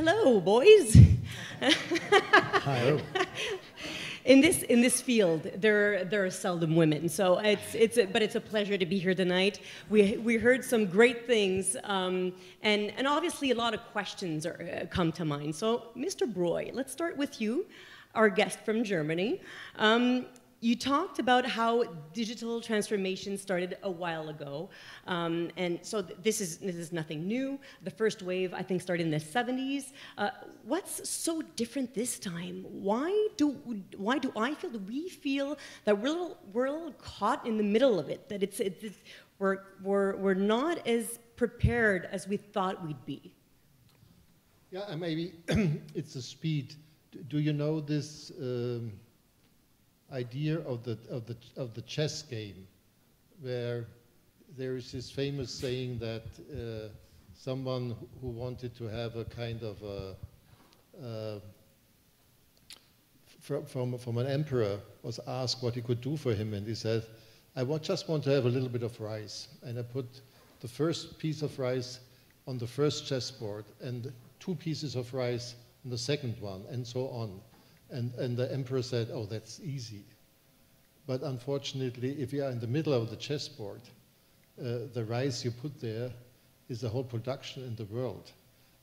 hello, boys. Hi. In this field, there are seldom women, so it's a pleasure to be here tonight. We heard some great things, and obviously a lot of questions come to mind. So, Mr. Broy, let's start with you, our guest from Germany. You talked about how digital transformation started a while ago, and so this is nothing new. The first wave, I think, started in the 70s. What's so different this time? Why do I feel that we feel that we're a little caught in the middle of it? That we're not as prepared as we thought we'd be. Yeah, maybe it's the speed. Do you know this? Idea of the chess game, where there is this famous saying that someone who wanted to have a kind of from an emperor was asked what he could do for him, and he said, "I just want to have a little bit of rice," and I put the first piece of rice on the first chessboard and 2 pieces of rice on the second one, and so on. And the emperor said, "Oh, that's easy." But unfortunately, if you are in the middle of the chessboard, the rice you put there is the whole production in the world.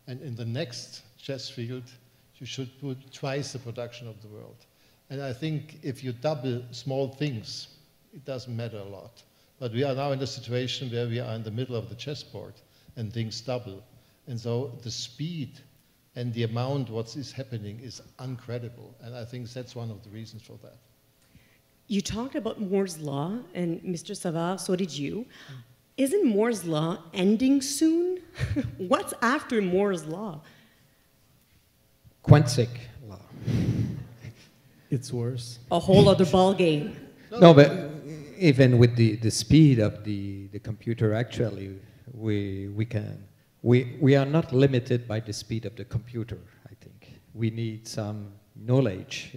And in the next chess field, you should put twice the production of the world. And I think if you double small things, it doesn't matter a lot. But we are now in a situation where we are in the middle of the chessboard and things double. And so the speed and the amount what is happening is incredible. And I think that's one of the reasons for that. You talked about Moore's Law, and Mr. Savard, so did you. Isn't Moore's Law ending soon? What's after Moore's Law? Quantic law. It's worse. A whole other ball game. No, but even with the speed of the computer, actually, we are not limited by the speed of the computer, I think. We need some knowledge,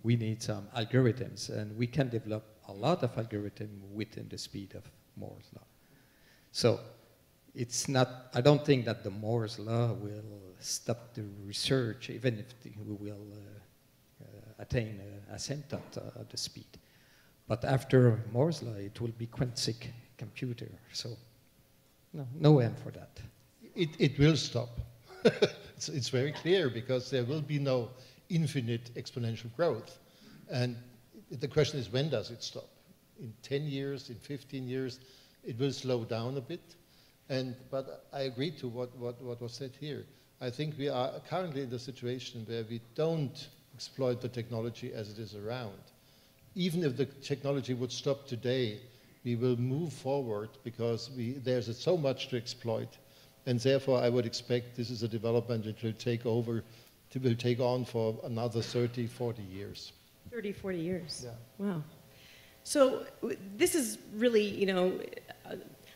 we need some algorithms, and we can develop a lot of algorithms within the speed of Moore's Law. So it's not, I don't think that the Moore's Law will stop the research, even if we will attain a asymptote of the speed. But after Moore's Law, it will be quantic computer, so no end for that. It will stop. It's very clear, because there will be no infinite exponential growth. And the question is, when does it stop? In 10 years, in 15 years, it will slow down a bit. But I agree to what was said here. I think we are currently in the situation where we don't exploit the technology as it is around. Even if the technology would stop today, we will move forward, because there's so much to exploit. And therefore, I would expect this is a development that will take on for another 30, 40 years. 30, 40 years. Yeah. Wow. So this is really,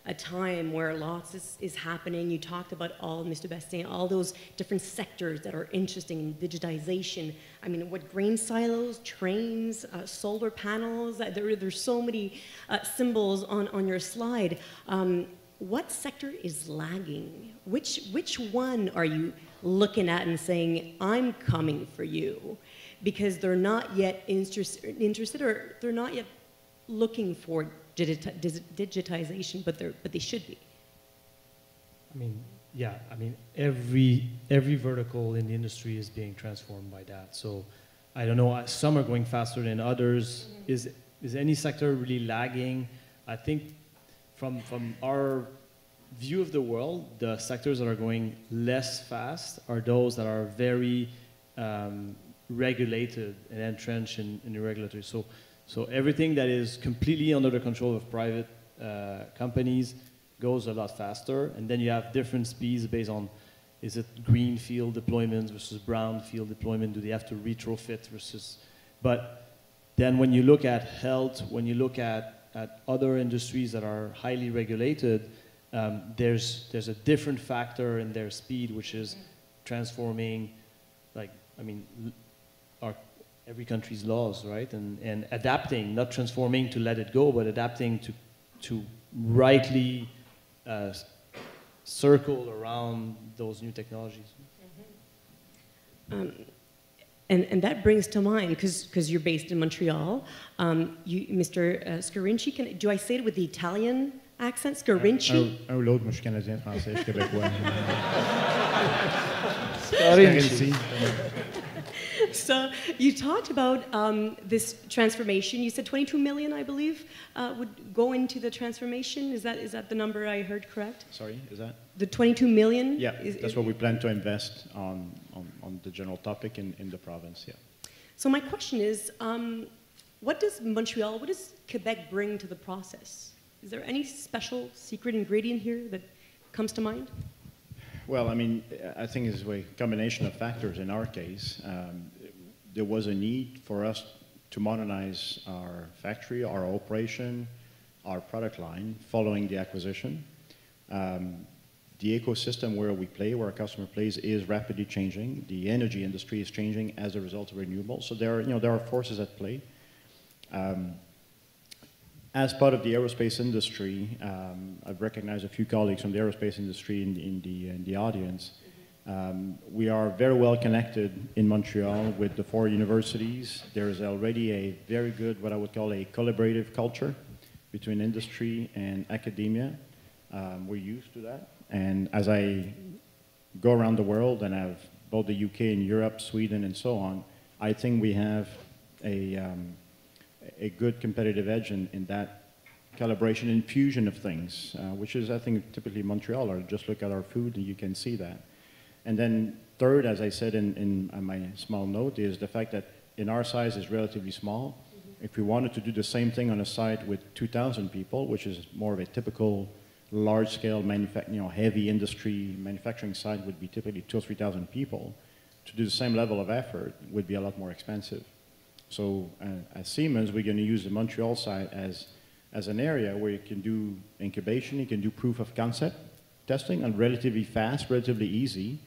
a time where lots is happening. You talked about Mr. Bastien, all those different sectors that are interesting in digitization. I mean, what grain silos, trains, solar panels, there's so many symbols on your slide. What sector is lagging? Which one are you looking at and saying, I'm coming for you? Because they're not yet interested, or they're not yet looking for digitization, but they should be. I mean, yeah, I mean, every vertical in the industry is being transformed by that. So I don't know, some are going faster than others. Is any sector really lagging? I think from our view of the world, the sectors that are going less fast are those that are very regulated and entrenched in the regulatory. So everything that is completely under the control of private companies goes a lot faster. And then you have different speeds based on, is it greenfield deployments versus brownfield deployment? Do they have to retrofit versus... But then when you look at health, when you look at other industries that are highly regulated, there's a different factor in their speed, which is transforming, every country's laws, right? And adapting, not transforming to let it go, but adapting to rightly circle around those new technologies. And that brings to mind, because you're based in Montreal, Mr. Scarinci, do I say it with the Italian accent? Scarinci? Un ou l'autre, moi je suis Canadien, Français, je suis Québécois. Scarinci. So you talked about this transformation. You said 22 million, I believe, would go into the transformation. Is that the number I heard correct? Sorry, is that? The 22 million? Yeah, that's what we plan to invest on the general topic in the province, yeah. So my question is, what does Quebec bring to the process? Is there any special secret ingredient here that comes to mind? Well, I mean, I think it's a combination of factors in our case. There was a need for us to modernize our factory, our operation, our product line following the acquisition. The ecosystem where we play, where our customer plays, is rapidly changing. The energy industry is changing as a result of renewables. So there are forces at play. As part of the aerospace industry, I've recognized a few colleagues from the aerospace industry in the audience. We are very well connected in Montreal with the 4 universities. There is already a very good, what I would call a collaborative culture between industry and academia. We're used to that. And as I go around the world and have both the UK and Europe, Sweden, and so on, I think we have a good competitive edge in that calibration and fusion of things, which is, I think, typically Montreal, or just look at our food and you can see that. And then third, as I said in my small note, is the fact that in our size is relatively small. If we wanted to do the same thing on a site with 2,000 people, which is more of a typical large-scale heavy industry manufacturing site would be typically 2,000 or 3,000 people, to do the same level of effort would be a lot more expensive. So at Siemens, we're going to use the Montreal site as an area where you can do incubation, you can do proof of concept testing, and relatively fast, relatively easy.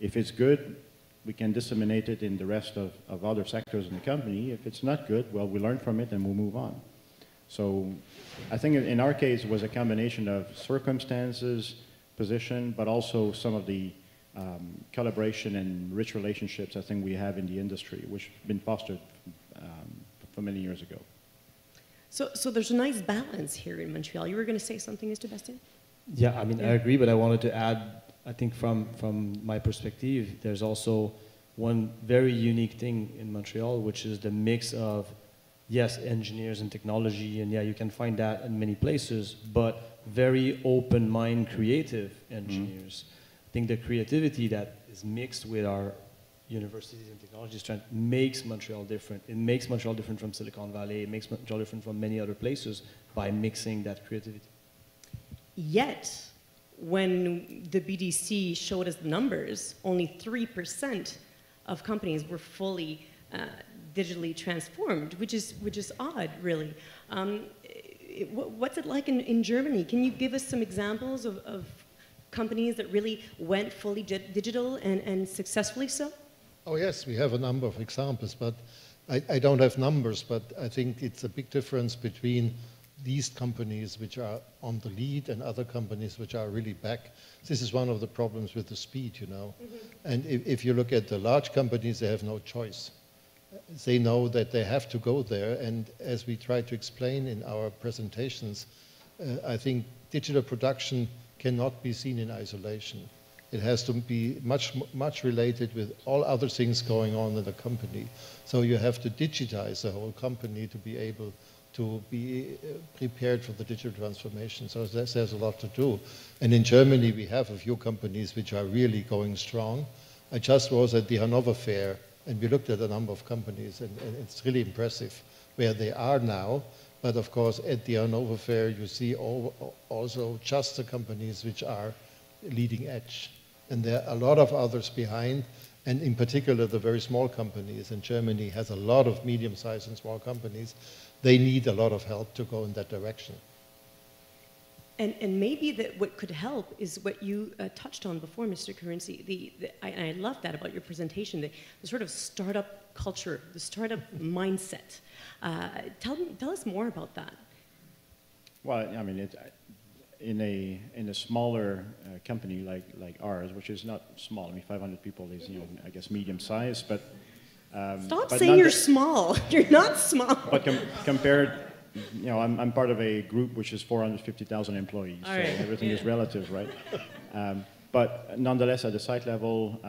If it's good, we can disseminate it in the rest of other sectors in the company. If it's not good, well, we learn from it and we'll move on. So I think in our case, it was a combination of circumstances, position, but also some of the collaboration and rich relationships I think we have in the industry, which have been fostered for many years ago. So there's a nice balance here in Montreal. You were going to say something, Mr. Bastien? Yeah, I mean, I agree, but I wanted to add, I think from my perspective, there's also one very unique thing in Montreal, which is the mix of, yes, engineers and technology, and yeah, you can find that in many places, but very open mind, creative engineers. I think the creativity that is mixed with our universities and technology strength makes Montreal different. It makes Montreal different from Silicon Valley. It makes Montreal different from many other places by mixing that creativity. Yet, when the BDC showed us the numbers, only 3% of companies were fully digitally transformed, which is odd, really. What's it like in Germany? Can you give us some examples of companies that really went fully digital and successfully so? Oh yes, we have a number of examples, but I don't have numbers, but I think it's a big difference between these companies which are on the lead and other companies which are really back. This is one of the problems with the speed, you know. And if you look at the large companies, they have no choice. They know that they have to go there, and as we try to explain in our presentations, I think digital production cannot be seen in isolation. It has to be much related with all other things going on in the company. So you have to digitize the whole company to be able to be prepared for the digital transformation. So there's a lot to do. And in Germany, we have a few companies which are really going strong. I just was at the Hanover Fair, and we looked at a number of companies, and it's really impressive where they are now. But of course, at the Hanover Fair, you see also just the companies which are leading edge. And there are a lot of others behind, and in particular, the very small companies. And Germany has a lot of medium-sized and small companies. They need a lot of help to go in that direction. And maybe what could help is what you touched on before, Mr. Currency. I love that about your presentation, the sort of startup culture, the startup mindset. Tell us more about that. Well, I mean, in a smaller company like ours, which is not small. I mean, 500 people is, you know, I guess medium size, but Stop saying you're small. You're not small. But compared, you know, I'm part of a group which is 450,000 employees, All so right. everything is relative, right? But nonetheless, at the site level,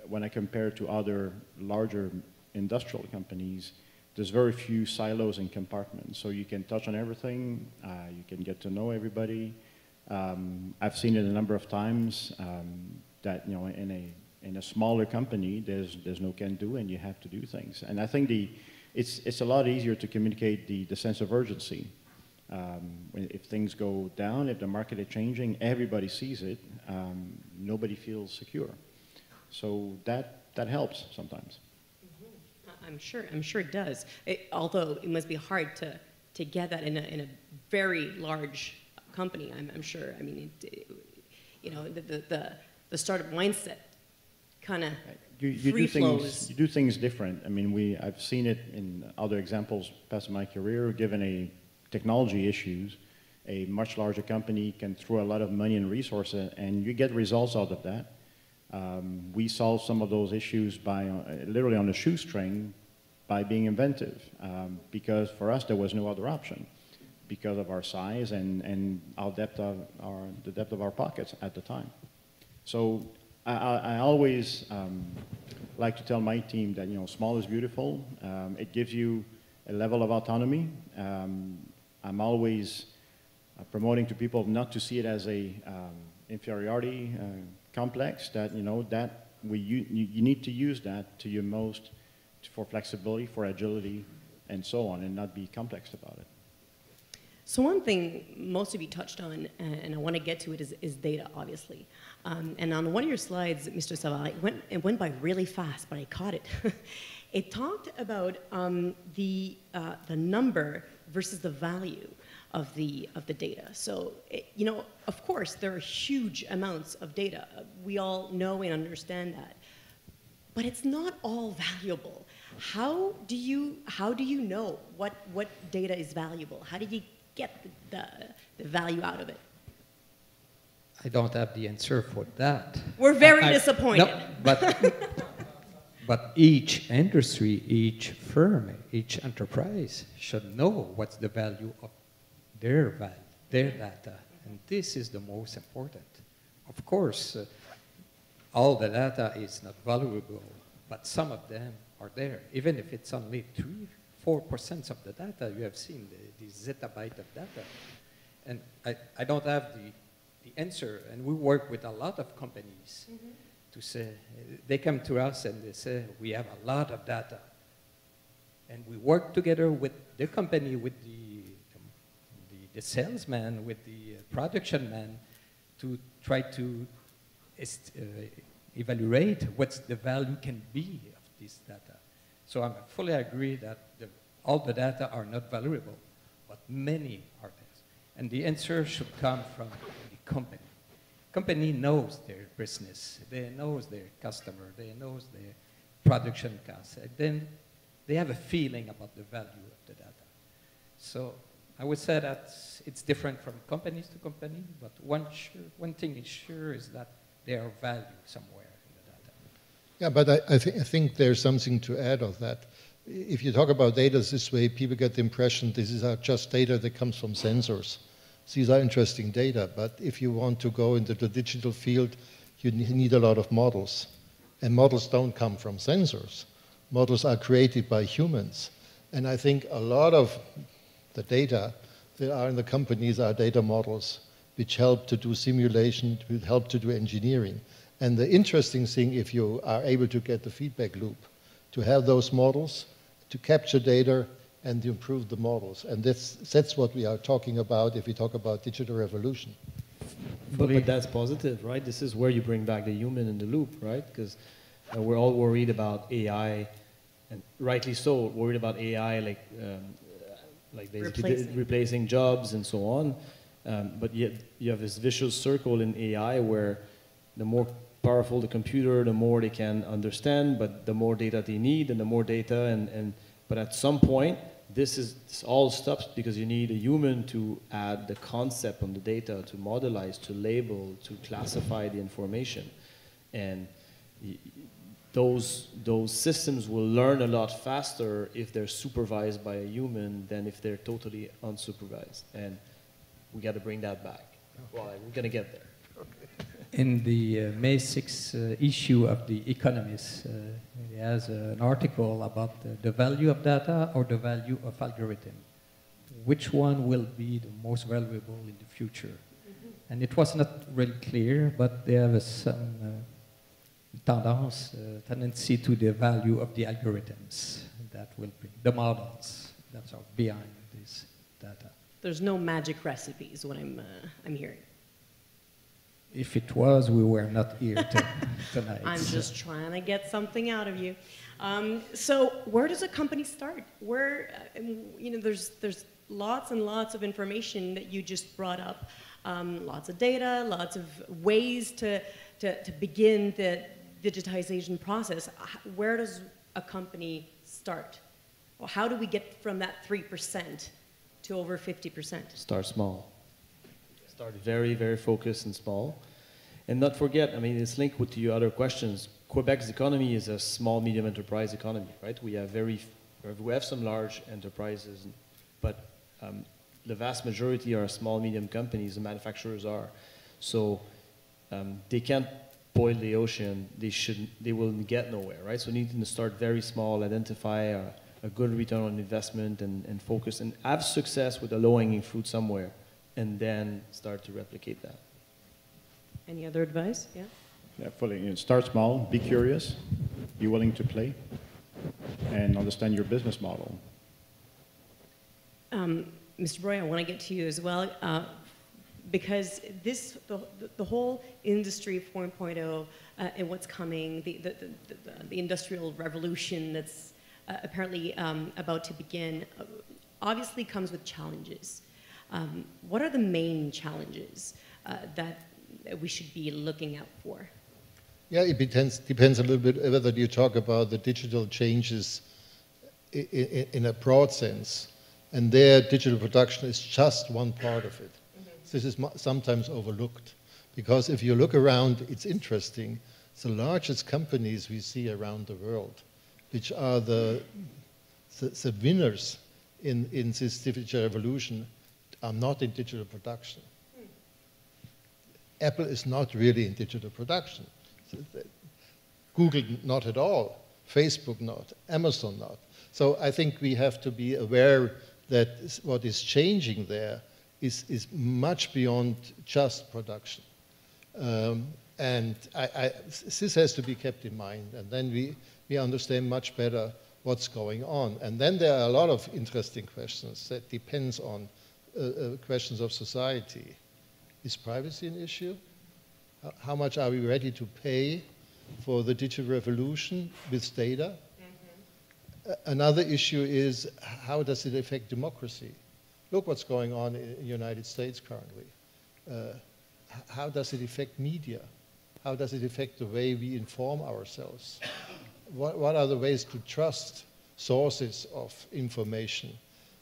when I compare to other larger industrial companies, there's very few silos and compartments. So you can touch on everything, you can get to know everybody. I've seen it a number of times that, you know, in a smaller company, there's no can do, and you have to do things. And I think it's a lot easier to communicate the sense of urgency. If things go down, if the market is changing, everybody sees it. Nobody feels secure. So that helps sometimes. I'm sure it does. Although it must be hard to get that in a very large company. I'm sure. I mean, you know, the startup mindset kind of free flows. You do things different. I mean, I've seen it in other examples past my career. Given a technology issues, a much larger company can throw a lot of money and resources, and you get results out of that. We solved some of those issues by literally on a shoestring by being inventive, because for us there was no other option because of our size and the depth of our pockets at the time. So I always like to tell my team that, you know, small is beautiful. It gives you a level of autonomy. I'm always promoting to people not to see it as a inferiority complex, that, you know, that you need to use that to your most for flexibility, for agility, and so on, and not be complex about it. So one thing most of you touched on, and I want to get to it, is data, obviously. And on one of your slides, Mr. Savard, it went by really fast, but I caught it. It talked about the number versus the value of the data. So, you know, of course, there are huge amounts of data. We all know and understand that. But it's not all valuable. How do you know what data is valuable? How do you get the value out of it? I don't have the answer for that. We're very disappointed. No, but each industry, each firm, each enterprise should know what's the value of their data. And this is the most important. Of course, all the data is not valuable, but some of them are there. Even if it's only 3-4% of the data, you have seen the zettabyte of data. And I don't have the answer, and we work with a lot of companies to say, they come to us and they say, we have a lot of data. And we work together with the company, with the salesman, with the production man, to try to evaluate what the value can be of this data. So I fully agree that all the data are not valuable, but many are there. And the answer should come from the company. Company knows their business, they knows their customer, they knows their production costs, and then they have a feeling about the value of the data. So I would say that it's different from companies to company, but one thing is sure is that there are value somewhere in the data. Yeah, but I think there's something to add of that. If you talk about data this way, people get the impression this is just data that comes from sensors. These are interesting data, but if you want to go into the digital field, you need a lot of models. And models don't come from sensors. Models are created by humans. And I think a lot of the data that are in the companies are data models, which help to do simulation, which help to do engineering. And the interesting thing, if you are able to get the feedback loop, to have those models, to capture data, and to improve the models. And that's what we are talking about if we talk about digital revolution. But that's positive, right? This is where you bring back the human in the loop, right? Because we're all worried about AI, and rightly so, worried about AI, like basically replacing jobs and so on. But yet you have this vicious circle in AI where the more powerful the computer, the more they can understand, but the more data they need, and the more data, but at some point, this all stops because you need a human to add the concept on the data, to modelize, to label, to classify the information. And those systems will learn a lot faster if they're supervised by a human than if they're totally unsupervised. And we got to bring that back. Well, we're going to get there. In the May 6th issue of The Economist, it has an article about the value of data or the value of algorithm. Which one will be the most valuable in the future? Mm-hmm. And it was not really clear, but there was some tendency to the value of the algorithms that will bring the models that are behind this data. There's no magic recipe, is what I'm hearing. If it was, we were not here tonight. I'm just trying to get something out of you. So where does a company start? Where, there's lots and lots of information that you just brought up. Lots of data, lots of ways to begin the digitization process. Where does a company start? Well, how do we get from that 3% to over 50%? Start small. Start very, very focused and small. And not forget, it's linked with the other questions. Quebec's economy is a small, medium enterprise economy, right? We have some large enterprises, but the vast majority are small, medium companies, the manufacturers are. So they can't boil the ocean, they will get nowhere, right? So you need to start very small, identify a good return on investment and focus and have success with a low-hanging fruit somewhere, and then start to replicate that. Any other advice? Yeah? Yeah, fully. Start small, be curious, be willing to play, and understand your business model. Mr. Broy, I want to get to you as well, because the whole Industry 4.0 and what's coming, the industrial revolution that's apparently about to begin, obviously comes with challenges. What are the main challenges that we should be looking out for? Yeah, it depends a little bit whether you talk about the digital changes in a broad sense, and there digital production is just one part of it. Mm-hmm. This is sometimes overlooked, because if you look around, it's interesting. The largest companies we see around the world, which are the winners in this digital revolution, are not in digital production. Apple is not really in digital production. Google not at all. Facebook not. Amazon not. So I think we have to be aware that what is changing there is much beyond just production. And this has to be kept in mind. And then we understand much better what's going on. And then there are a lot of interesting questions that depends on questions of society. Is privacy an issue? How much are we ready to pay for the digital revolution with data? Mm-hmm. Another issue is, how does it affect democracy? Look what's going on in the United States currently. How does it affect media? How does it affect the way we inform ourselves? What are the ways to trust sources of information?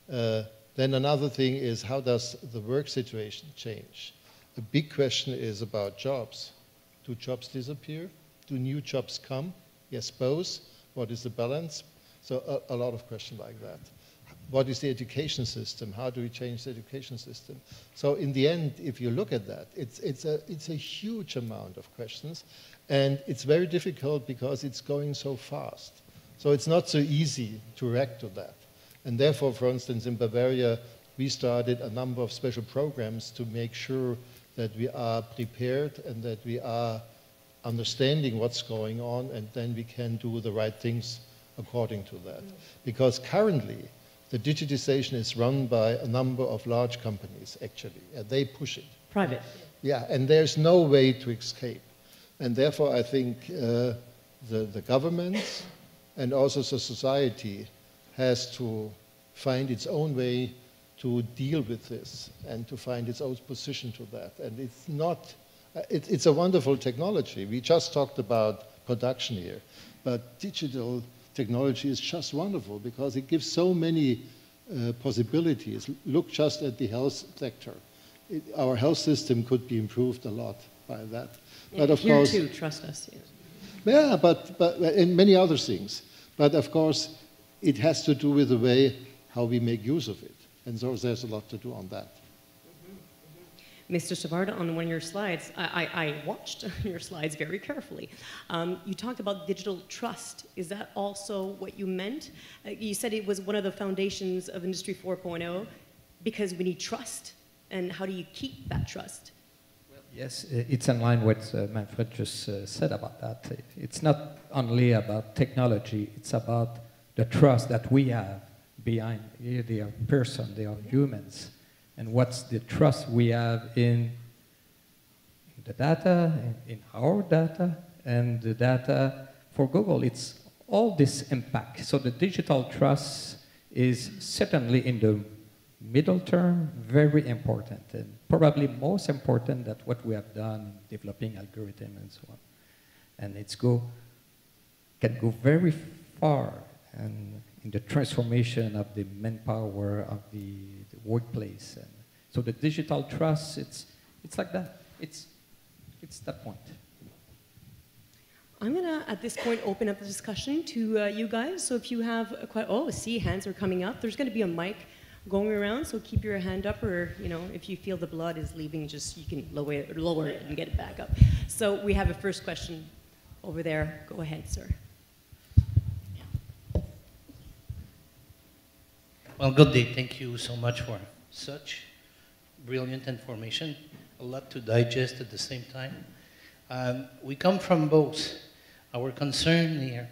Then another thing is, how does the work situation change? A big question is about jobs. Do jobs disappear? Do new jobs come? Yes, both. What is the balance? So a lot of questions like that. What is the education system? How do we change the education system? So in the end, if you look at that, it's a huge amount of questions, and it's very difficult because it's going so fast. So it's not so easy to react to that. And therefore, for instance, in Bavaria, we started a number of special programs to make sure that we are prepared and that we are understanding what's going on, and then we can do the right things according to that. Because currently, the digitization is run by a number of large companies, actually, and they push it. Private. Yeah, and there's no way to escape. And therefore, I think the governments and also the society has to find its own way to deal with this and to find its own position to that. And it's not, it's a wonderful technology. We just talked about production here, but digital technology is just wonderful because it gives so many possibilities. Look just at the health sector. Our health system could be improved a lot by that. But of here course, too, trust us. Yes. yeah, but and many other things. But of course, it has to do with the way how we make use of it. And so there's a lot to do on that. Mr. Savard, on one of your slides, I watched your slides very carefully. You talked about digital trust. Is that also what you meant? You said it was one of the foundations of Industry 4.0 because we need trust. And how do you keep that trust? Well, yes, it's in line with what Manfred just said about that. It's not only about technology, it's about the trust that we have behind the person, they are humans. And what's the trust we have in the data, in our data, and the data for Google. It's all this impact. So the digital trust is certainly in the middle term very important, and probably most important than what we have done in developing algorithm and so on. And can go very far and in the transformation of the manpower of the workplace. And so the digital trust, it's like that. It's that point. I'm gonna, at this point, open up the discussion to you guys. So if you have see, hands are coming up. There's gonna be a mic going around, so keep your hand up, or if you feel the blood is leaving, you can lower it and get it back up. So we have a first question over there. Go ahead, sir. Well, good day. Thank you so much for such brilliant information. A lot to digest at the same time. We come from both. Our concern here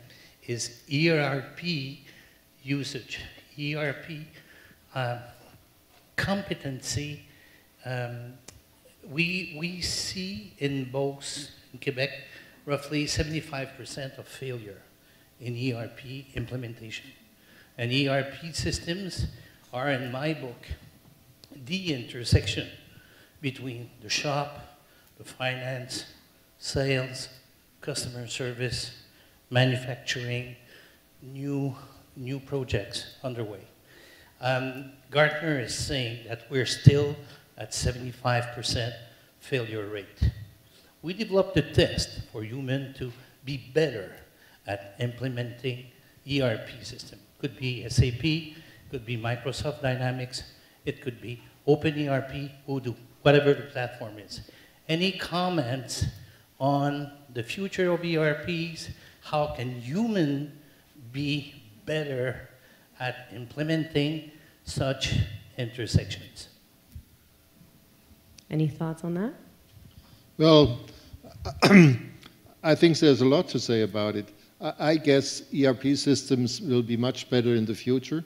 is ERP usage, ERP competency. We see in both, in Quebec, roughly 75% of failure in ERP implementation. And ERP systems are, in my book, the intersection between the shop, the finance, sales, customer service, manufacturing, new projects underway. Gartner is saying that we're still at 75% failure rate. We developed a test for humans to be better at implementing ERP system. Could be SAP, could be Microsoft Dynamics, it could be OpenERP, Odoo, whatever the platform is. Any comments on the future of ERPs? How can humans be better at implementing such intersections? Any thoughts on that? Well, I think there's a lot to say about it. I guess ERP systems will be much better in the future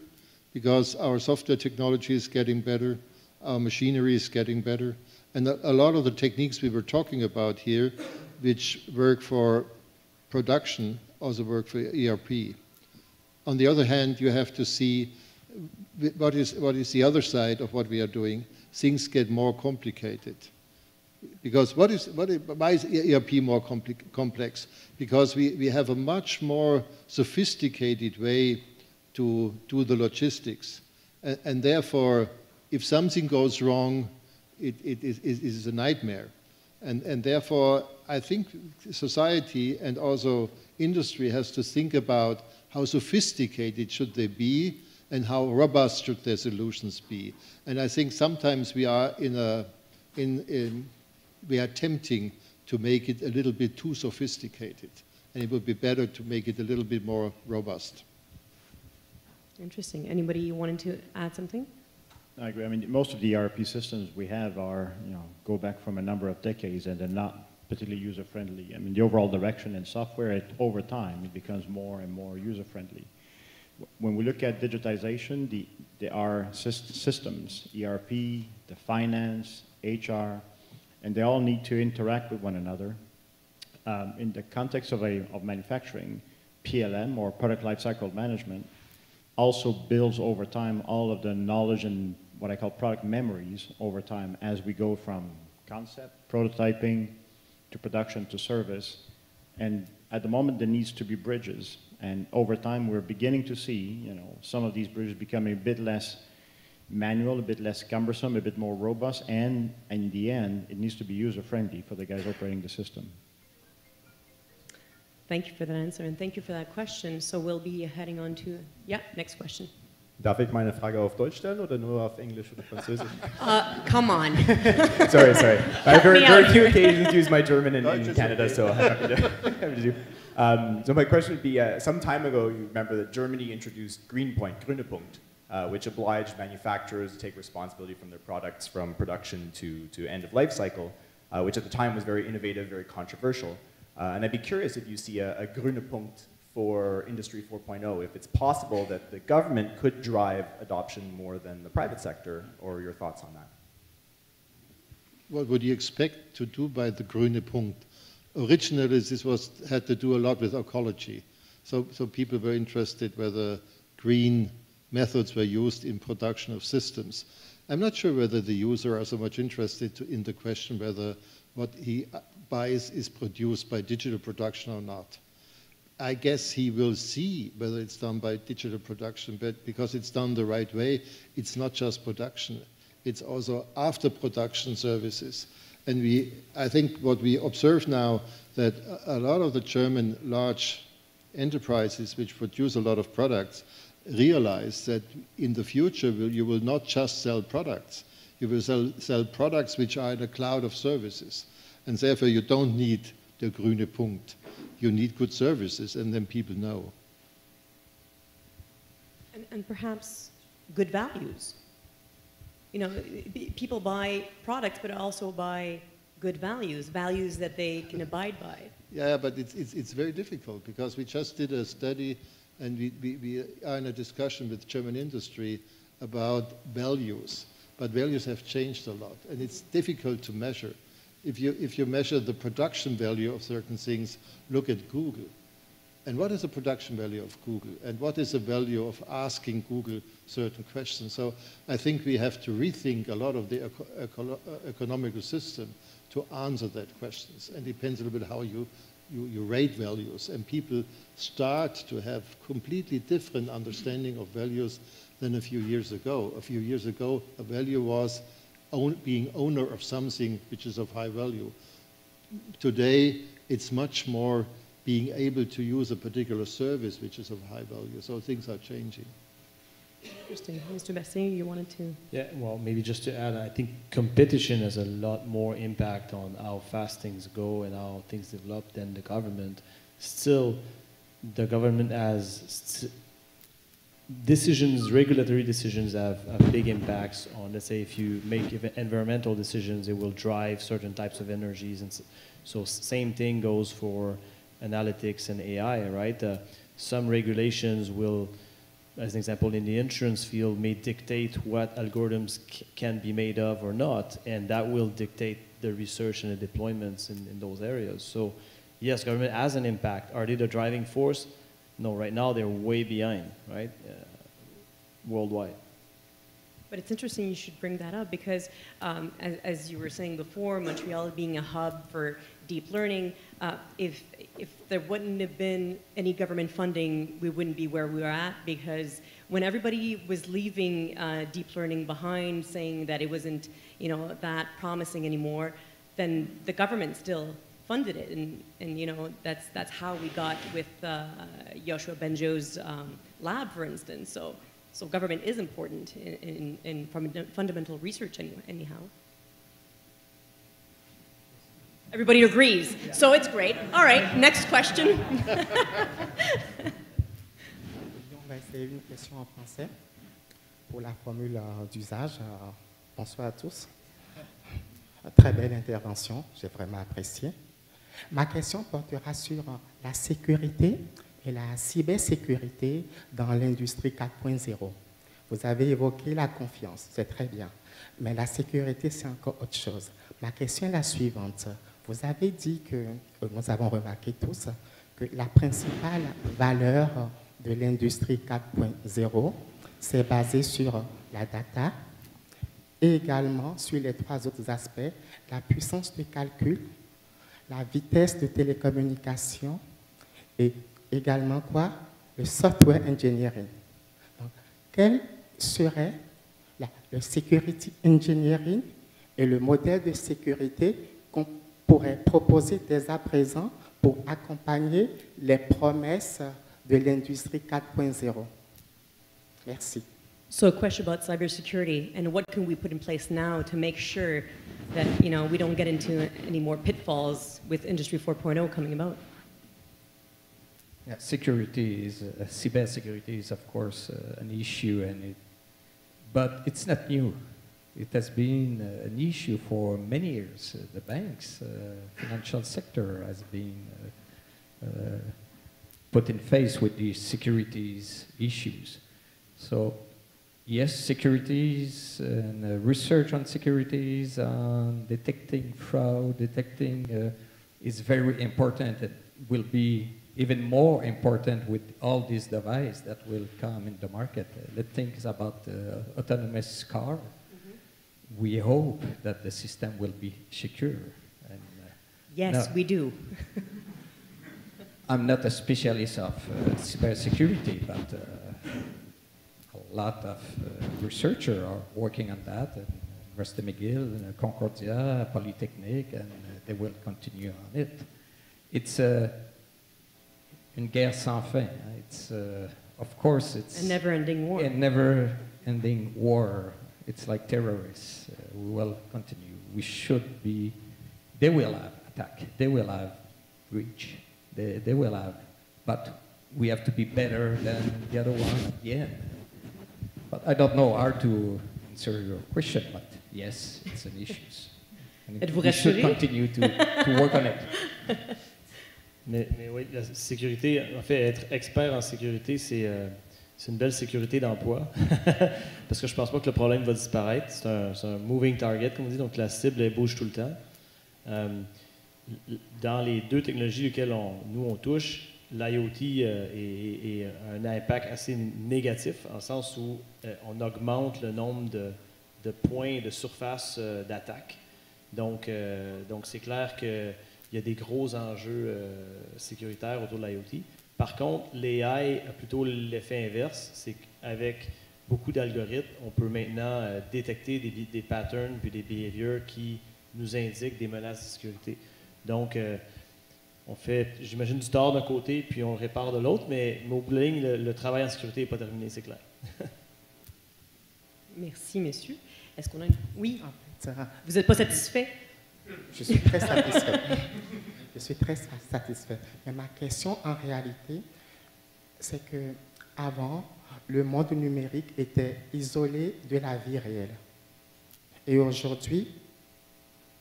because our software technology is getting better, our machinery is getting better, and a lot of the techniques we were talking about here, which work for production, also work for ERP. On the other hand, you have to see what is the other side of what we are doing. Things get more complicated. Because why is ERP more complex? Because we have a much more sophisticated way to do the logistics. And therefore, if something goes wrong, it is a nightmare. And therefore, I think society and also industry has to think about how sophisticated should they be and how robust should their solutions be. And I think sometimes we are we are tempting to make it a little bit too sophisticated. And it would be better to make it a little bit more robust. Interesting. Anybody wanting to add something? I agree. I mean, most of the ERP systems we have are, go back from a number of decades, and they're not particularly user-friendly. I mean, the overall direction in software, over time, it becomes more and more user-friendly. When we look at digitization, there are systems, ERP, the finance, HR, and they all need to interact with one another. In the context of manufacturing, PLM, or product lifecycle management, also builds over time all of the knowledge and what I call product memories over time as we go from concept, prototyping, to production, to service. And at the moment, there needs to be bridges. And over time, we're beginning to see, you know, some of these bridges becoming a bit less manual, a bit less cumbersome, a bit more robust, and in the end, it needs to be user-friendly for the guys operating the system. Thank you for that answer, and thank you for that question. So we'll be heading on to, yeah, next question. Darf ich meine Frage auf Deutsch stellen oder nur auf Englisch oder Französisch? Come on. sorry. I have very few occasions to use my German in Canada, so I have to do. So my question would be, some time ago, you remember that Germany introduced Grüne Punkt, which obliged manufacturers to take responsibility from their products from production to end of life cycle, which at the time was very innovative, very controversial. And I'd be curious if you see a Grüne Punkt for Industry 4.0, if it's possible that the government could drive adoption more than the private sector, or your thoughts on that? What would you expect to do by the Grüne Punkt? Originally, this had to do a lot with ecology. So people were interested whether green methods were used in production of systems. I'm not sure whether the user are so much interested in the question whether what he buys is produced by digital production or not. I guess he will see whether it's done by digital production, but because it's done the right way, it's not just production. It's also after production services. And I think what we observe now, that a lot of the German large enterprises which produce a lot of products realize that in the future you will not just sell products. You will sell products which are in a cloud of services. And therefore you don't need the Grüne Punkt. You need good services, and then people know. And perhaps good values. You know, people buy products, but also buy good values, values that they can abide by. Yeah, but it's very difficult, because we just did a study, and we are in a discussion with German industry about values. But values have changed a lot, and it's difficult to measure. If you measure the production value of certain things, look at Google. And what is the production value of Google? And what is the value of asking Google certain questions? So I think we have to rethink a lot of the economical system to answer that questions. And it depends a little bit how you rate values. And people start to have completely different understanding of values than a few years ago. A few years ago, a value was being owner of something which is of high value. Today, it's much more being able to use a particular service which is of high value. So things are changing. Interesting. Mr. Bessie, you wanted to? Yeah, well, maybe just to add, I think competition has a lot more impact on how fast things go and how things develop than the government. Still, the government has decisions, regulatory decisions have big impacts on, let's say, if you make environmental decisions, it will drive certain types of energies. And so same thing goes for analytics and AI, right? Some regulations will, as an example, in the insurance field, may dictate what algorithms can be made of or not, and that will dictate the research and the deployments in those areas. So yes, government has an impact. Are they the driving force? No, right now they're way behind, right? Worldwide. But it's interesting you should bring that up, because as you were saying before, Montreal being a hub for deep learning, if there wouldn't have been any government funding, we wouldn't be where we are at, because when everybody was leaving deep learning behind, saying that it wasn't, you know, that promising anymore, then the government still funded it, and you know, that's how we got with Yoshua Bengio's lab, for instance. So government is important in fundamental research anyhow. Everybody agrees, so it's great. All right, next question. On va essayer une question en français pour la formule d'usage. Bonsoir à tous. Très belle intervention, j'ai vraiment apprécié. Ma question portera sur la sécurité et la cybersécurité dans l'industrie 4.0. Vous avez évoqué la confiance, c'est très bien, mais la sécurité, c'est encore autre chose. Ma question est la suivante. Vous avez dit que, nous avons remarqué tous, que la principale valeur de l'industrie 4.0, c'est basé sur la data et également sur les trois autres aspects, la puissance de calcul, la vitesse de télécommunication et également quoi? le software engineering. Donc, quel serait le security engineering et le modèle de sécurité qu'on pourrait proposer dès à présent pour accompagner les promesses de l'industrie 4.0? Merci. So a question about cybersecurity and what can we put in place now to make sure that we don't get into any more pitfalls with Industry 4.0 coming about? Yeah, security is cybersecurity is of course an issue, but it's not new. It has been an issue for many years. The banks, financial sector has been put in face with these securities issues. So yes, securities and research on securities, on detecting fraud, is very important. It will be even more important with all these devices that will come in the market. Let's think about autonomous car. Mm-hmm. We hope that the system will be secure. And, yes, we do. I'm not a specialist of cybersecurity, but a lot of researchers are working on that. Université McGill, Concordia, Polytechnique, and they will continue on it. It's une guerre sans fin. It's, of course, it's a never-ending war. A never-ending war. It's like terrorists. We will continue. We should be. They will have attack. They will have breach. They will have. But we have to be better than the other one at the end. But I don't know how to answer your question. But yes, it's an issue. We should continue to work on it. Mais oui, la sécurité, en fait, être expert en sécurité, c'est une belle sécurité d'emploi. Parce que je ne pense pas que le problème va disparaître. C'est un moving target, comme on dit, donc la cible, elle bouge tout le temps. Dans les deux technologies auxquelles nous on touche, l'IoT a un impact assez négatif, en le sens où on augmente le nombre de points de surface d'attaque. Donc c'est clair que il y a des gros enjeux sécuritaires autour de l'IoT. Par contre, l'AI a plutôt l'effet inverse, c'est qu'avec beaucoup d'algorithmes, on peut maintenant détecter des patterns puis des behaviors qui nous indiquent des menaces de sécurité. Donc, on fait, j'imagine, du tort d'un côté puis on le répare de l'autre, mais au bout de la ligne, le travail en sécurité n'est pas terminé, c'est clair. Merci, messieurs. Est-ce qu'on a une... Oui. Vous n'êtes pas satisfait? Je suis très satisfait. Je suis très satisfait. Mais ma question, en réalité, c'est que avant, le monde numérique était isolé de la vie réelle. Et aujourd'hui,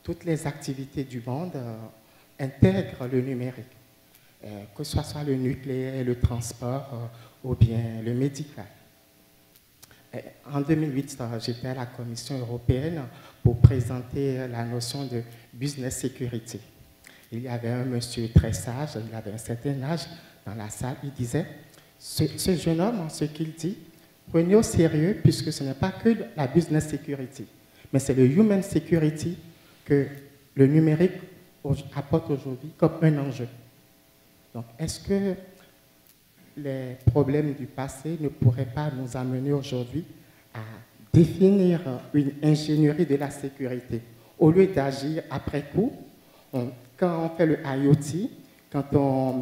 toutes les activités du monde intègrent le numérique, que ce soit le nucléaire, le transport ou bien le médical. En 2008, j'étais à la Commission européenne pour présenter la notion de business security. Il y avait un monsieur très sage, il avait un certain âge dans la salle, il disait, ce jeune homme, ce qu'il dit, prenez au sérieux puisque ce n'est pas que la business security, mais c'est le human security que le numérique apporte aujourd'hui comme un enjeu. Donc, est-ce que les problèmes du passé ne pourraient pas nous amener aujourd'hui à définir une ingénierie de la sécurité au lieu d'agir après coup? Quand on fait le IoT, quand on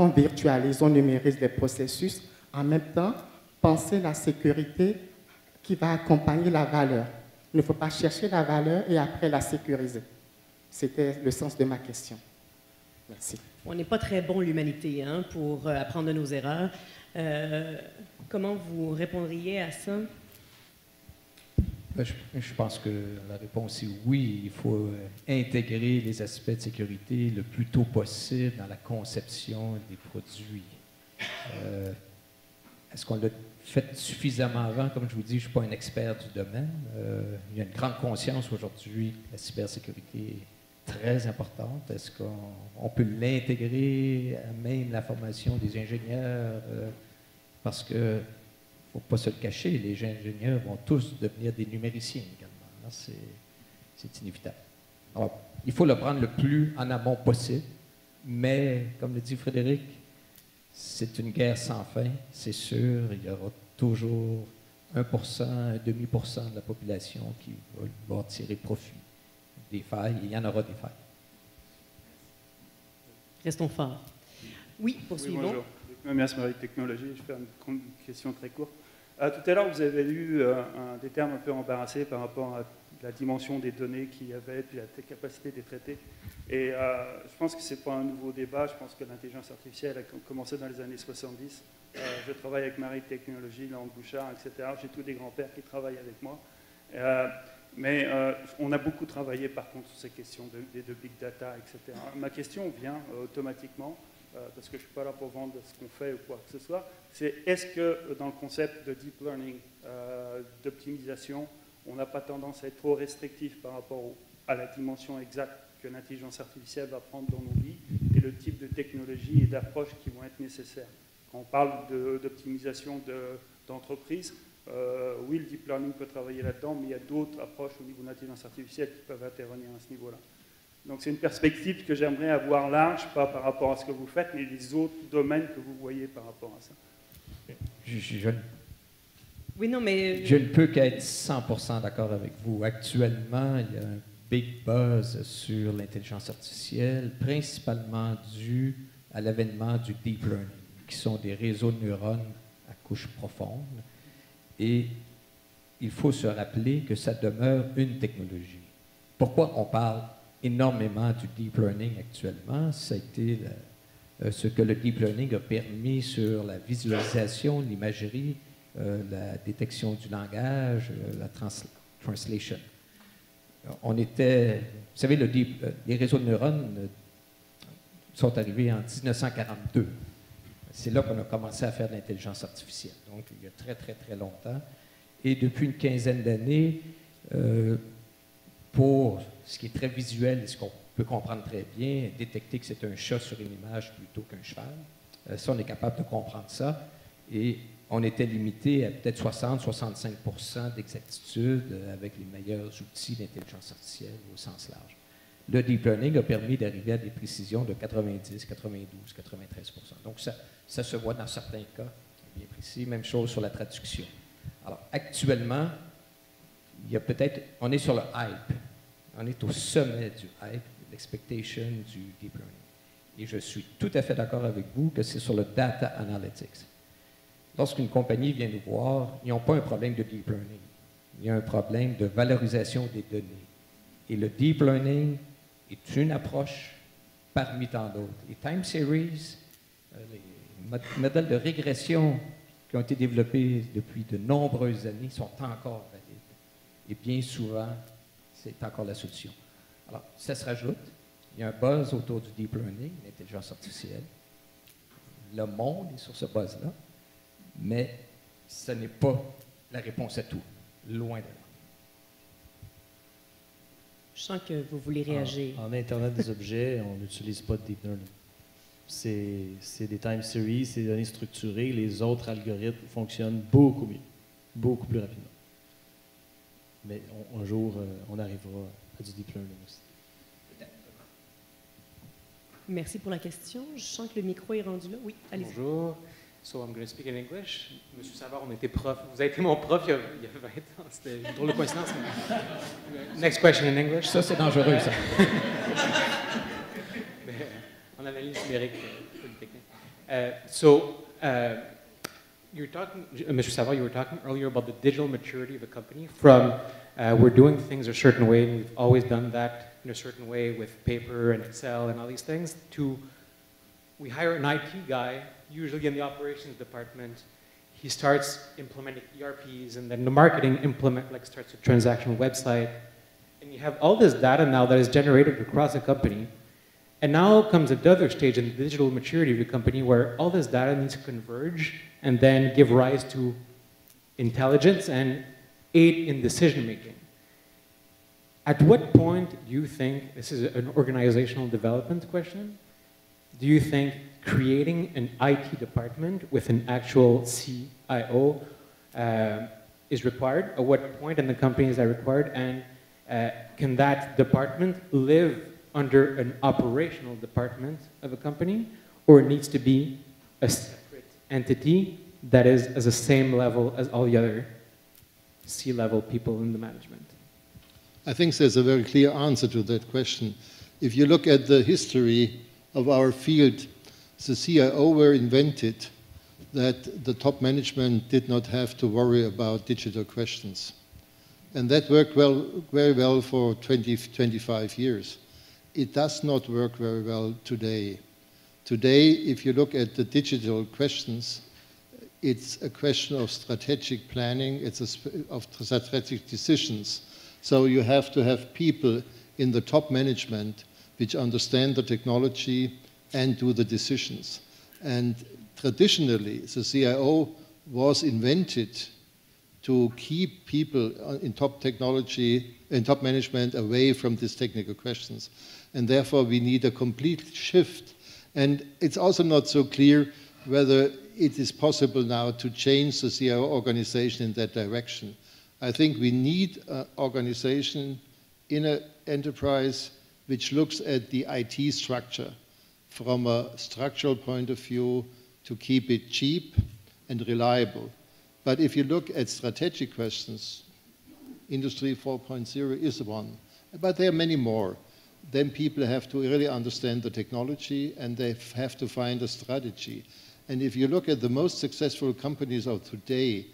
virtualise, on numérise les processus, en même temps, penser la sécurité qui va accompagner la valeur. Il ne faut pas chercher la valeur et après la sécuriser. C'était le sens de ma question. Merci. On n'est pas très bon, l'humanité, pour apprendre de nos erreurs. Comment vous répondriez à ça? Je pense que la réponse est oui. Il faut intégrer les aspects de sécurité le plus tôt possible dans la conception des produits. Est-ce qu'on l'a fait suffisamment avant? Comme je vous dis, je ne suis pas un expert du domaine. Il y a une grande conscience aujourd'hui que la cybersécurité est très importante. Est-ce qu'on peut l'intégrer à même la formation des ingénieurs? Parce que il ne faut pas se le cacher, les ingénieurs vont tous devenir des numériciens également. C'est inévitable. Alors, il faut le prendre le plus en amont possible, mais, comme le dit Frédéric, c'est une guerre sans fin, c'est sûr. Il y aura toujours 1%, un demi% de la population qui va tirer profit des failles. Il y en aura des failles. Restons forts. Oui, poursuivons. Oui, bonjour. Merci, avec technologie. Je vais faire une question très courte. Tout à l'heure, vous avez eu des termes un peu embarrassés par rapport à la dimension des données qu'il y avait, puis la capacité des traités. Et je pense que ce n'est pas un nouveau débat. Je pense que l'intelligence artificielle a commencé dans les années 70. Je travaille avec Marie Technologie, Langue Bouchard, etc. J'ai tous des grands-pères qui travaillent avec moi. Mais on a beaucoup travaillé, par contre, sur ces questions de big data, etc. Ma question vient automatiquement, parce que je ne suis pas là pour vendre ce qu'on fait ou quoi que ce soit, c'est est-ce que dans le concept de deep learning, d'optimisation, on n'a pas tendance à être trop restrictif par rapport à la dimension exacte que l'intelligence artificielle va prendre dans nos vies et le type de technologie et d'approche qui vont être nécessaires. Quand on parle d'optimisation d'entreprises, oui, le deep learning peut travailler là-dedans, mais il y a d'autres approches au niveau de l'intelligence artificielle qui peuvent intervenir à ce niveau-là. Donc c'est une perspective que j'aimerais avoir large, pas par rapport à ce que vous faites, mais les autres domaines que vous voyez par rapport à ça. Oui, non, mais... Je ne peux qu'être 100% d'accord avec vous. Actuellement, il y a un big buzz sur l'intelligence artificielle, principalement dû à l'avènement du deep learning, qui sont des réseaux de neurones à couche profonde. Et il faut se rappeler que ça demeure une technologie. Pourquoi on parle énormément du deep learning actuellement? Ça a été ce que le deep learning a permis sur la visualisation, l'imagerie, la détection du langage, la translation. On était, vous savez, les réseaux de neurones sont arrivés en 1942. C'est là qu'on a commencé à faire de l'intelligence artificielle, donc il y a très, très, très longtemps. Et depuis une quinzaine d'années, pour ce qui est très visuel et ce qu'on peut comprendre très bien, détecter que c'est un chat sur une image plutôt qu'un cheval, ça, on est capable de comprendre ça. Et on était limité à peut-être 60-65% d'exactitude avec les meilleurs outils d'intelligence artificielle au sens large. Le deep learning a permis d'arriver à des précisions de 90, 92, 93%. Donc, ça se voit dans certains cas bien précis. Même chose sur la traduction. Alors, actuellement, il y a peut-être, on est sur le hype. On est au sommet du hype, de l'expectation du deep learning. Et je suis tout à fait d'accord avec vous que c'est sur le data analytics. Lorsqu'une compagnie vient nous voir, ils n'ont pas un problème de deep learning. Il y a un problème de valorisation des données. Et le deep learning est une approche parmi tant d'autres. Les time series, les modèles de régression qui ont été développés depuis de nombreuses années sont encore valides. Et bien souvent, c'est encore la solution. Alors, ça se rajoute. Il y a un buzz autour du deep learning, l'intelligence artificielle. Le monde est sur ce buzz-là. Mais ce n'est pas la réponse à tout, loin de là. Je sens que vous voulez réagir. En Internet des objets, on n'utilise pas de deep learning. C'est des time series, c'est des données structurées. Les autres algorithmes fonctionnent beaucoup mieux, beaucoup plus rapidement. Mais un jour, on arrivera à du deep learning aussi. Merci pour la question. Je sens que le micro est rendu là. Oui, allez-y. Bonjour. So I'm going to speak in English. Monsieur Savard, on était prof. Vous avez été mon prof il y a 20 ans. C'était une drôle de coïncidence. Next question in English. Ça, c'est dangereux, ça. En analyse numérique, technique. You're talking, Mr. Savard, you were talking earlier about the digital maturity of a company from we're doing things a certain way, and we've always done that in a certain way with paper and Excel and all these things, to we hire an IT guy, usually in the operations department. He starts implementing ERPs, and then the marketing starts a transactional website. And you have all this data now that is generated across the company. And now comes another stage in the digital maturity of the company where all this data needs to converge and then give rise to intelligence and aid in decision making. At what point do you think, this is an organizational development question, do you think creating an IT department with an actual CIO is required? At what point in the company is that required? And can that department live under an operational department of a company, or it needs to be a separate entity that is at the same level as all the other C-level people in the management? I think there's a very clear answer to that question. If you look at the history of our field, the CIO were invented that the top management did not have to worry about digital questions. And that worked very well for 25 years. It does not work very well today. Today, if you look at the digital questions, it's a question of strategic planning, of strategic decisions. So you have to have people in the top management which understand the technology and do the decisions. And traditionally, the CIO was invented to keep people in top technology, in top management away from these technical questions. And therefore, we need a complete shift. And it's also not so clear whether it is possible now to change the CIO organization in that direction. I think we need an organization in an enterprise which looks at the IT structure from a structural point of view to keep it cheap and reliable. But if you look at strategic questions, Industry 4.0 is one, but there are many more. Then people have to really understand the technology and they have to find a strategy. And if you look at the most successful companies of today,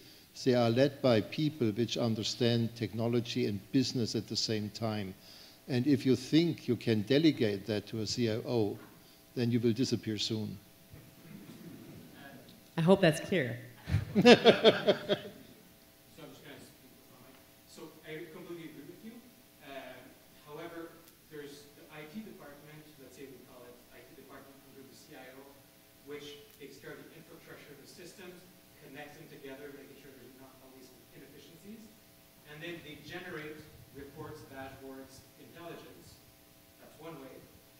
they are led by people which understand technology and business at the same time. And if you think you can delegate that to a CIO, then you will disappear soon. I hope that's clear. So I completely agree with you. However, there's the IT department, let's say we call it IT department under the CIO, which takes care of the infrastructure of the systems, connects them together, making sure there's not always inefficiencies. And then they generate reports, dashboards, intelligence. That's one way.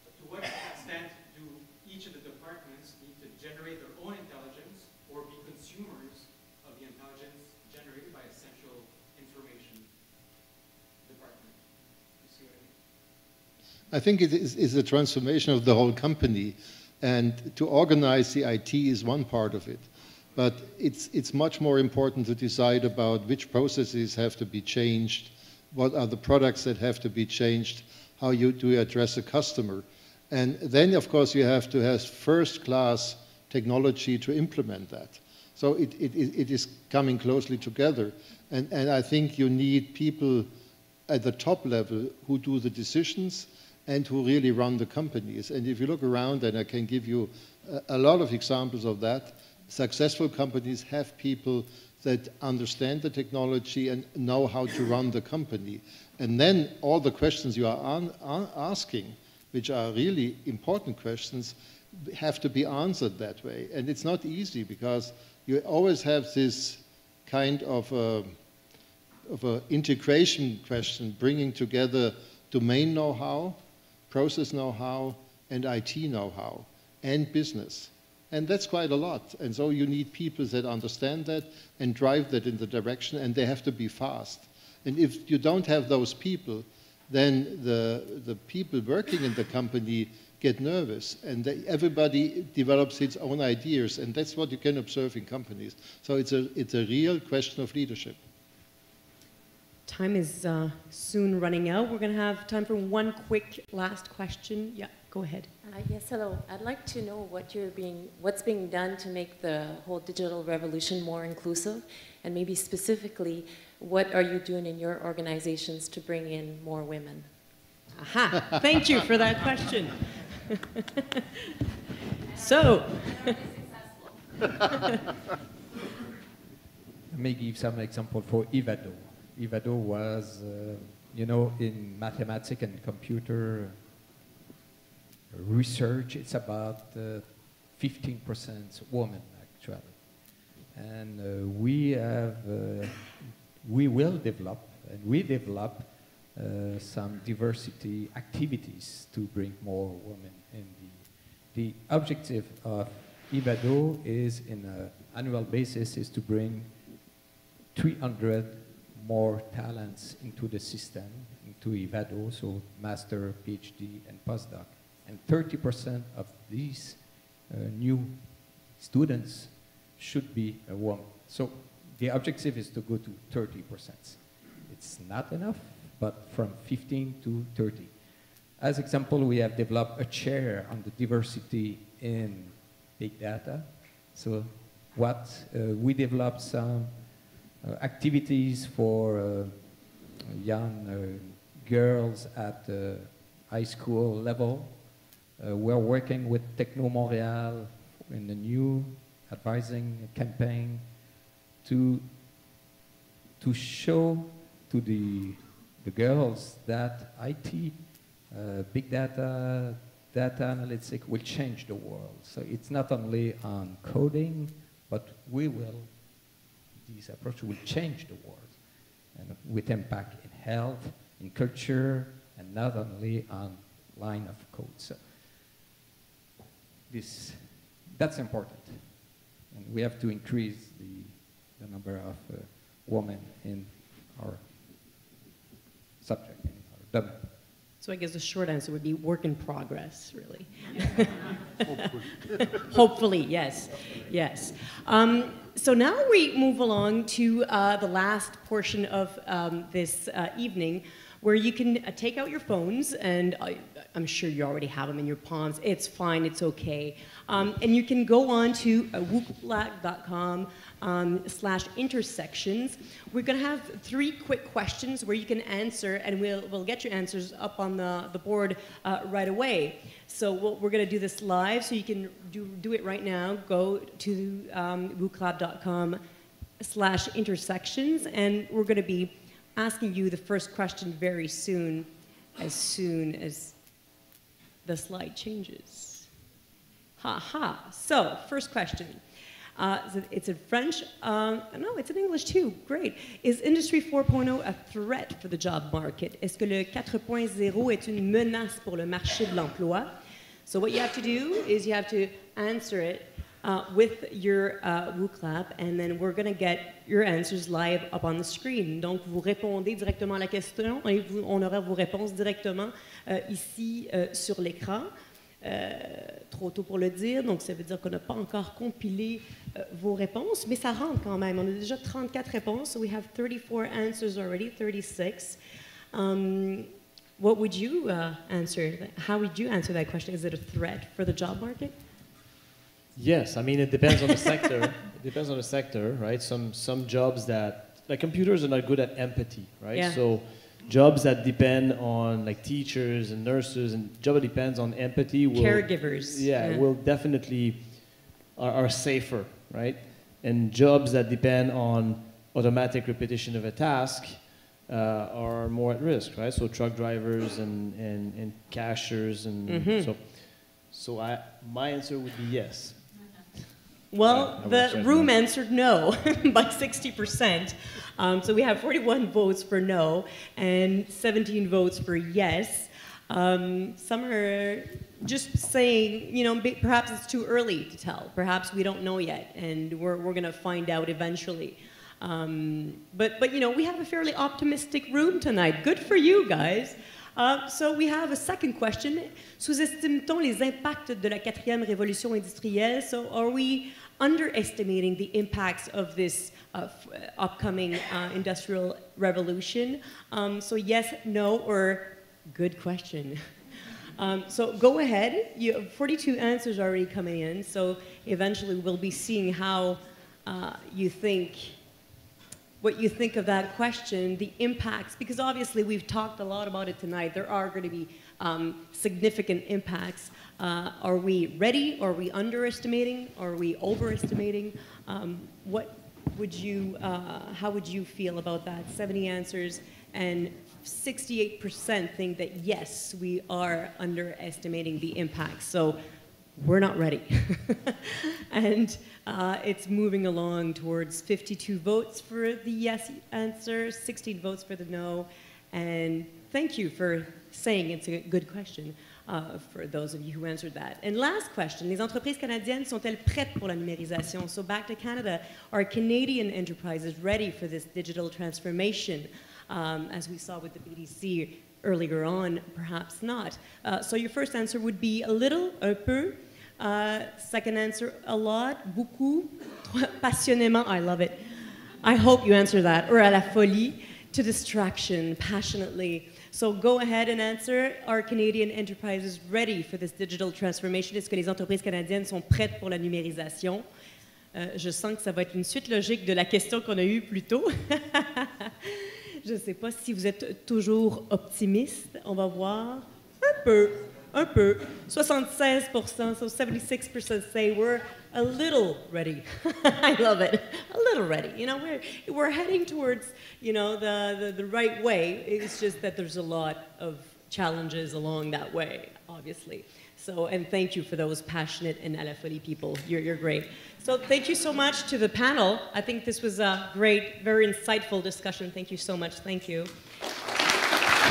But to what extent do each of the departments need to generate their own intelligence or be consumers of the intelligence generated by a central information department? You see what I mean? I think it is a transformation of the whole company. And to organize the IT is one part of it. But it's much more important to decide about which processes have to be changed, what are the products that have to be changed, how do you address a customer. And then, of course, you have to have first-class technology to implement that. So it is coming closely together. And I think you need people at the top level who do the decisions and who really run the companies. And if you look around, and I can give you a lot of examples of that, successful companies have people that understand the technology and know how to run the company. And then all the questions you are asking, which are really important questions, have to be answered that way. And it's not easy because you always have this kind of a integration question, bringing together domain know-how, process know-how, and IT know-how, and business. And that's quite a lot. And so you need people that understand that and drive that in the direction, and they have to be fast. And if you don't have those people, then the people working in the company get nervous, and everybody develops its own ideas, and that's what you can observe in companies. So it's a real question of leadership. Time is soon running out. We're going to have time for one quick last question. Yeah, go ahead. Yes, hello. I'd like to know what's being done to make the whole digital revolution more inclusive, and maybe specifically, what are you doing in your organizations to bring in more women? Aha, thank you for that question. So, let me give some example for IVADO. IVADO was, in mathematics and computer research, it's about 15% women, actually. And we will develop, and we develop some diversity activities to bring more women in. The objective of IVADO is, in an annual basis, is to bring 300 more talents into the system, into IVADO, so master, PhD, and postdoc. And 30% of these new students should be a woman. So the objective is to go to 30%. It's not enough, but from 15 to 30. As example, we have developed a chair on the diversity in big data. So we developed some activities for young girls at high school level. We're working with Techno Montréal in the new advising campaign to show to the girls that IT, big data, data analytics will change the world. So it's not only on coding, but this approach will change the world, and with impact in health, in culture, and not only on line of code. So that's important. And we have to increase the number of women in our subject, in our domain. So I guess the short answer would be work in progress, really. Hopefully. Hopefully, yes. Yes. So now we move along to the last portion of this evening, where you can take out your phones, and I'm sure you already have them in your palms. It's fine, it's okay. And you can go on to wooplac.com/intersections. We're gonna have 3 quick questions where you can answer, and we'll get your answers up on the board right away. So we're gonna do this live, so you can do it right now. Go to wooplac.com/intersections, and we're gonna be asking you the first question very soon as the slide changes. So, first question. It's in French. No, it's in English too. Great. Is Industry 4.0 a threat for the job market? Est-ce que le 4.0 est une menace pour le marché de l'emploi? So what you have to do is you have to answer it with your WooClap, and then we're going to get your answers live up on the screen. Donc, vous répondez directement à la question et on aura vos réponses directement ici sur l'écran. Trop tôt pour le dire, donc ça veut dire qu'on n'a pas encore compilé vos réponses, mais ça rentre quand même. On a déjà 34 réponses, so we have 34 answers already, 36. What would you answer? How would you answer that question? Is it a threat for the job market? Yes, I mean, it depends on the sector. It depends on the sector, right? Some jobs that, like computers are not good at empathy, right? Yeah. So jobs that depend on like teachers and nurses and job that depends on empathy will, caregivers. Yeah, will definitely are safer, right? And jobs that depend on automatic repetition of a task are more at risk, right? So truck drivers and cashiers and so my answer would be yes. Well, the room answered no by 60%. So we have 41 votes for no and 17 votes for yes. Some are just saying, you know, perhaps it's too early to tell. Perhaps we don't know yet, and we're going to find out eventually. But you know, we have a fairly optimistic room tonight. Good for you guys. So we have a second question. Sous-estime-t-on les impacts de la 4e révolution industrielle? So are we underestimating the impacts of this upcoming industrial revolution? So yes, no, or good question. So go ahead. You have 42 answers already coming in. So eventually we'll be seeing how what you think of that question, the impacts, because obviously we've talked a lot about it tonight. There are going to be significant impacts. Are we ready? Are we underestimating? Are we overestimating? What would you, how would you feel about that? 70 answers, and 68% think that yes, we are underestimating the impacts. So we're not ready. And it's moving along towards 52 votes for the yes answer, 16 votes for the no. And thank you for saying it's a good question for those of you who answered that. And last question, les entreprises canadiennes sont-elles prêtes pour la numérisation? So back to Canada, are Canadian enterprises ready for this digital transformation? As we saw with the BDC earlier on, perhaps not. So your first answer would be a little, un peu. Second answer, a lot, beaucoup, passionnément, I love it. I hope you answer that. Or à la folie, to distraction, passionately. So go ahead and answer. Are Canadian enterprises ready for this digital transformation? Est-ce que les entreprises canadiennes sont prêtes pour la numérisation? Je sens que ça va être une suite logique de la question qu'on a eue plus tôt. Je ne sais pas si vous êtes toujours optimiste. On va voir. Un peu. 76%, so 76% say we're a little ready. I love it. A little ready. You know, we're heading towards, you know, the right way. It's just that there's a lot of challenges along that way, obviously. So, and thank you for those passionate and à la folie people. You're great. So thank you so much to the panel. I think this was a great, very insightful discussion. Thank you so much. Thank you.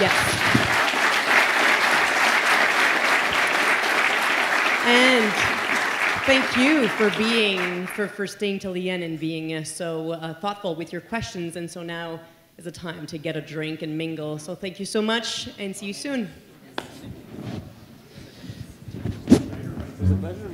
Yes. And thank you for staying till the end and being so thoughtful with your questions. And so now is a time to get a drink and mingle. So thank you so much and see you soon. It's a pleasure.